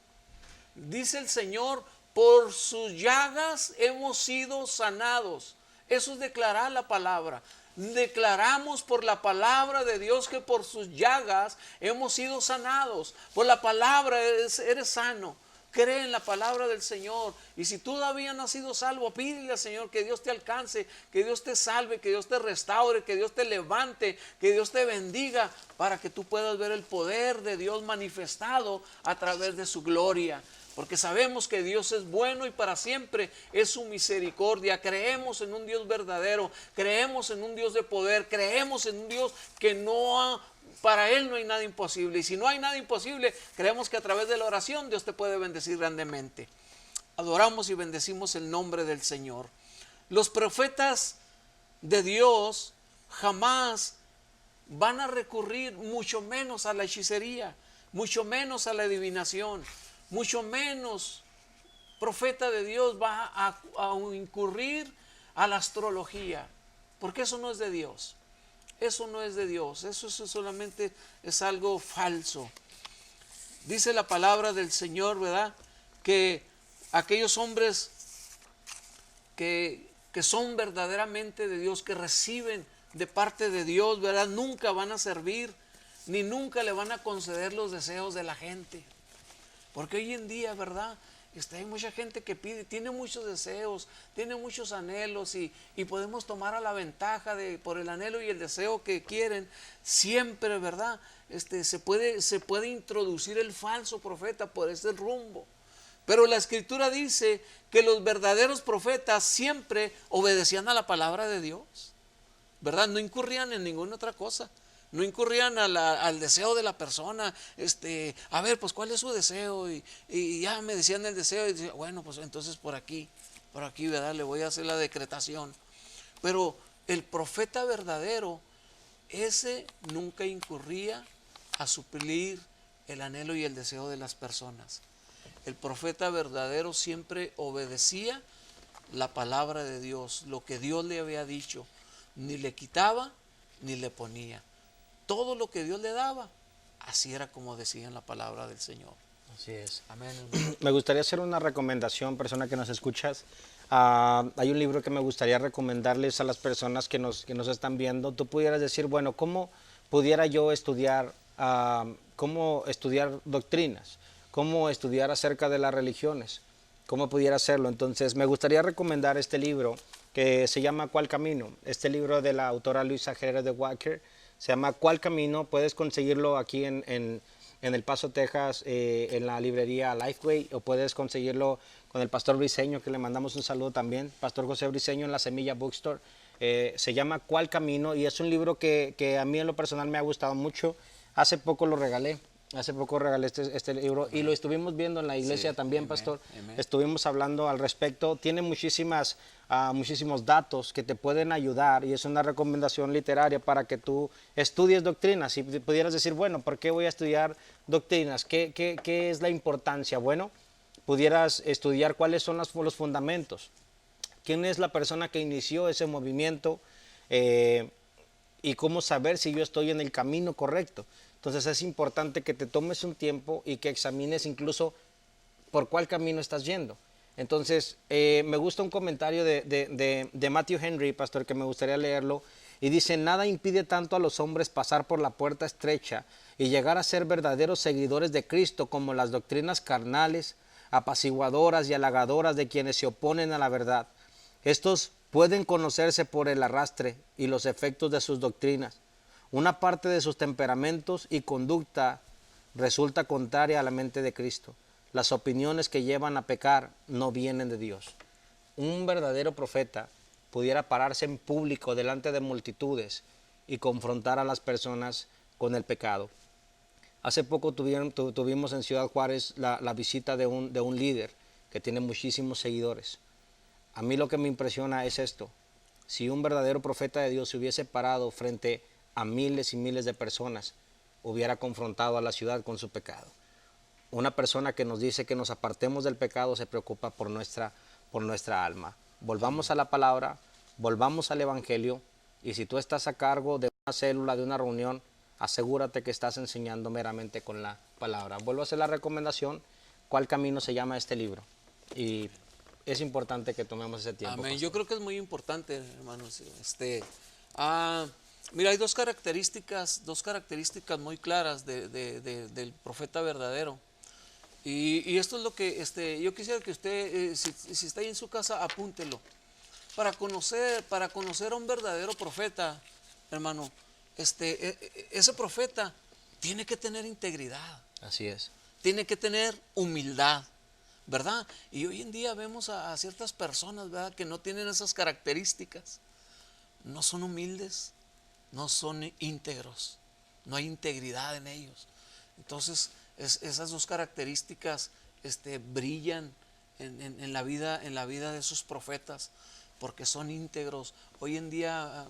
Dice el Señor, por sus llagas hemos sido sanados. Eso es declarar la palabra. Declaramos por la palabra de Dios que por sus llagas hemos sido sanados. Por la palabra eres sano. Cree en la palabra del Señor. Y si todavía no has sido salvo, pídele al Señor que Dios te alcance, que Dios te salve, que Dios te restaure, que Dios te levante, que Dios te bendiga, para que tú puedas ver el poder de Dios manifestado a través de su gloria. Porque sabemos que Dios es bueno y para siempre es su misericordia. Creemos en un Dios verdadero, creemos en un Dios de poder, creemos en un Dios que para Él no hay nada imposible. Y si no hay nada imposible, creemos que a través de la oración Dios te puede bendecir grandemente. Adoramos y bendecimos el nombre del Señor. Los profetas de Dios jamás van a recurrir, mucho menos a la hechicería, mucho menos a la adivinación, mucho menos profeta de Dios va a incurrir a la astrología, porque eso no es de Dios. Eso no es de Dios, eso solamente es algo falso. Dice la palabra del Señor, ¿verdad? Que aquellos hombres que son verdaderamente de Dios, que reciben de parte de Dios, ¿verdad? Nunca van a servir, ni nunca le van a conceder los deseos de la gente. Porque hoy en día, ¿verdad? Hay mucha gente que pide, tiene muchos deseos, tiene muchos anhelos y podemos tomar a la ventaja por el anhelo y el deseo que quieren. Siempre, ¿verdad? Se puede introducir el falso profeta por ese rumbo. Pero la Escritura dice que los verdaderos profetas siempre obedecían a la palabra de Dios, ¿verdad? No incurrían en ninguna otra cosa. No incurrían al deseo de la persona, a ver, pues cuál es su deseo, y ya me decían el deseo, y decía, bueno, pues entonces por aquí, ¿verdad? Le voy a hacer la decretación. Pero el profeta verdadero, ese nunca incurría a suplir el anhelo y el deseo de las personas. El profeta verdadero siempre obedecía la palabra de Dios, lo que Dios le había dicho, ni le quitaba ni le ponía. Todo lo que Dios le daba, así era como decía en la palabra del Señor. Así es. Amén. Me gustaría hacer una recomendación, persona que nos escuchas. Hay un libro que me gustaría recomendarles a las personas que nos están viendo. Tú pudieras decir, bueno, ¿cómo pudiera yo estudiar, cómo estudiar doctrinas? ¿Cómo estudiar acerca de las religiones? ¿Cómo pudiera hacerlo? Entonces, me gustaría recomendar este libro que se llama ¿Cuál camino? Este libro de la autora Luisa Jerez de Walker. Se llama ¿Cuál camino? Puedes conseguirlo aquí en El Paso, Texas, en la librería Lifeway, o puedes conseguirlo con el pastor Briceño, que le mandamos un saludo también, pastor José Briceño, en la Semilla Bookstore. Se llama ¿Cuál camino? Y es un libro que a mí en lo personal me ha gustado mucho. Hace poco lo regalé. Hace poco regalé este libro y lo estuvimos viendo en la iglesia también, amén, pastor. Amén. Estuvimos hablando al respecto. Tiene muchísimos datos que te pueden ayudar y es una recomendación literaria para que tú estudies doctrinas. Si pudieras decir, bueno, ¿por qué voy a estudiar doctrinas? ¿Qué es la importancia? Bueno, pudieras estudiar cuáles son los fundamentos. ¿Quién es la persona que inició ese movimiento? Y cómo saber si yo estoy en el camino correcto. Entonces es importante que te tomes un tiempo y que examines incluso por cuál camino estás yendo. Entonces me gusta un comentario de Matthew Henry, pastor, que me gustaría leerlo, y dice: nada impide tanto a los hombres pasar por la puerta estrecha y llegar a ser verdaderos seguidores de Cristo como las doctrinas carnales, apaciguadoras y halagadoras de quienes se oponen a la verdad. Estos pueden conocerse por el arrastre y los efectos de sus doctrinas. Una parte de sus temperamentos y conducta resulta contraria a la mente de Cristo. Las opiniones que llevan a pecar no vienen de Dios. Un verdadero profeta pudiera pararse en público delante de multitudes y confrontar a las personas con el pecado. Hace poco tuvimos en Ciudad Juárez la visita de un líder que tiene muchísimos seguidores. A mí lo que me impresiona es esto: si un verdadero profeta de Dios se hubiese parado frente a miles y miles de personas, hubiera confrontado a la ciudad con su pecado. Una persona que nos dice que nos apartemos del pecado se preocupa por nuestra alma. Volvamos a la palabra, volvamos al evangelio, y si tú estás a cargo de una célula, de una reunión, asegúrate que estás enseñando meramente con la palabra. Vuelvo a hacer la recomendación: ¿cuál camino se llama este libro? Y es importante que tomemos ese tiempo. Amén. Pastor. Yo creo que es muy importante, hermanos. Mira, hay dos características muy claras del profeta verdadero. Y esto es lo que yo quisiera que usted, si está ahí en su casa, apúntelo. Para conocer a un verdadero profeta, hermano, ese profeta tiene que tener integridad. Así es. Tiene que tener humildad, ¿verdad? Y hoy en día vemos a ciertas personas, ¿verdad?, que no tienen esas características. No son humildes, no son íntegros, no hay integridad en ellos. Entonces, esas dos características brillan en la vida de esos profetas, porque son íntegros. Hoy en día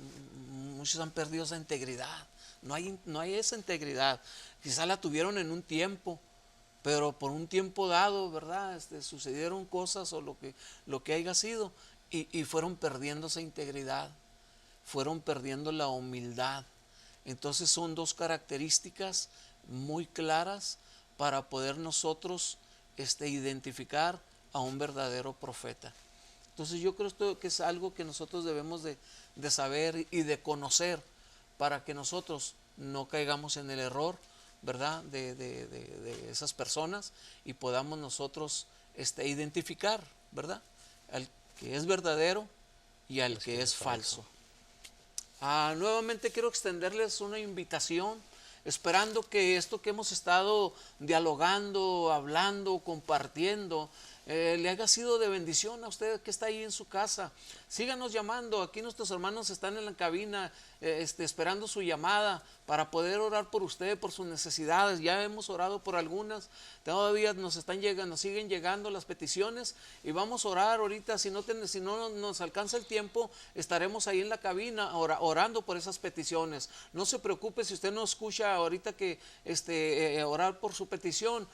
muchos han perdido esa integridad. No hay esa integridad. Quizá la tuvieron en un tiempo, pero por un tiempo dado, ¿verdad?, sucedieron cosas o lo que haya sido, y fueron perdiendo esa integridad, fueron perdiendo la humildad. Entonces son dos características muy claras para poder nosotros identificar a un verdadero profeta. Entonces yo creo que es algo que nosotros debemos de saber y de conocer, para que nosotros no caigamos en el error, ¿verdad?, de esas personas, y podamos nosotros identificar, ¿verdad?, al que es verdadero y al que es falso. Nuevamente quiero extenderles una invitación, esperando que esto que hemos estado dialogando, hablando, compartiendo, le haya sido de bendición a usted que está ahí en su casa. Síganos llamando, aquí nuestros hermanos están en la cabina esperando su llamada para poder orar por usted, por sus necesidades. Ya hemos orado por algunas, todavía nos siguen llegando las peticiones, y vamos a orar ahorita. Si no nos alcanza el tiempo, estaremos ahí en la cabina orando por esas peticiones. No se preocupe si usted no escucha ahorita que orar por su petición,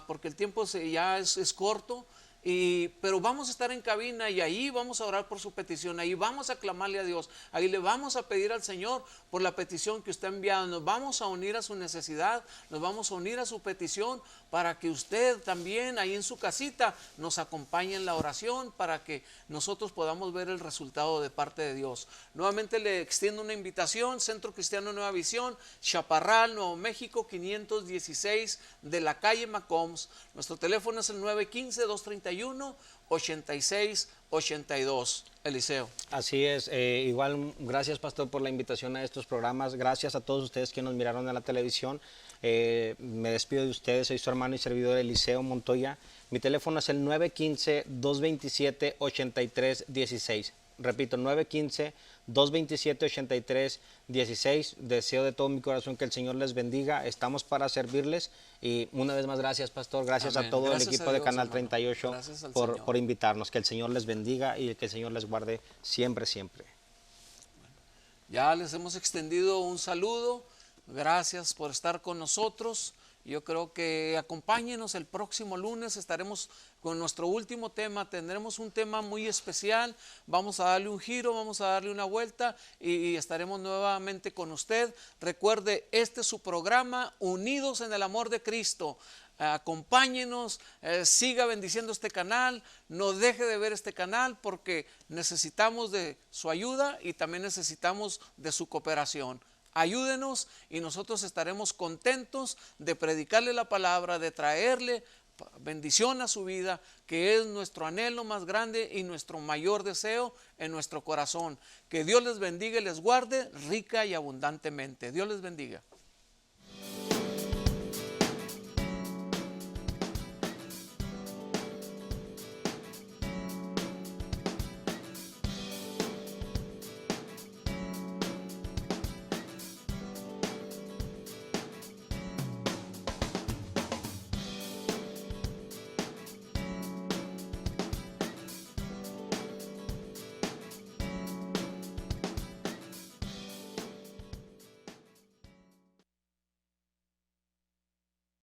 porque el tiempo ya es corto. Pero vamos a estar en cabina, y ahí vamos a orar por su petición, ahí vamos a clamarle a Dios, ahí le vamos a pedir al Señor por la petición que usted ha enviado. Nos vamos a unir a su necesidad, nos vamos a unir a su petición, para que usted también ahí en su casita nos acompañe en la oración, para que nosotros podamos ver el resultado de parte de Dios. Nuevamente le extiendo una invitación: Centro Cristiano Nueva Visión, Chaparral, Nuevo México, 516 de la calle Macombs. Nuestro teléfono es el 915-231-8682. Eliseo. Así es, igual gracias, pastor, por la invitación a estos programas. Gracias a todos ustedes que nos miraron en la televisión. Me despido de ustedes, soy su hermano y servidor Eliseo Montoya. Mi teléfono es el 915-227-8316. Repito, 915-227-8316. Deseo de todo mi corazón que el Señor les bendiga. Estamos para servirles. Y una vez más, gracias, pastor. Gracias a todo el equipo de Canal 38 por invitarnos. Que el Señor les bendiga y que el Señor les guarde siempre, siempre. Ya les hemos extendido un saludo. Gracias por estar con nosotros. Yo creo que acompáñenos el próximo lunes, estaremos con nuestro último tema. Tendremos un tema muy especial, vamos a darle un giro, vamos a darle una vuelta, y estaremos nuevamente con usted. Recuerde, este es su programa, Unidos en el Amor de Cristo. Acompáñenos, siga bendiciendo este canal, no deje de ver este canal, porque necesitamos de su ayuda y también necesitamos de su cooperación. Ayúdenos y nosotros estaremos contentos de predicarle la palabra, de traerle bendición a su vida, que es nuestro anhelo más grande y nuestro mayor deseo en nuestro corazón. Que Dios les bendiga y les guarde rica y abundantemente. Dios les bendiga.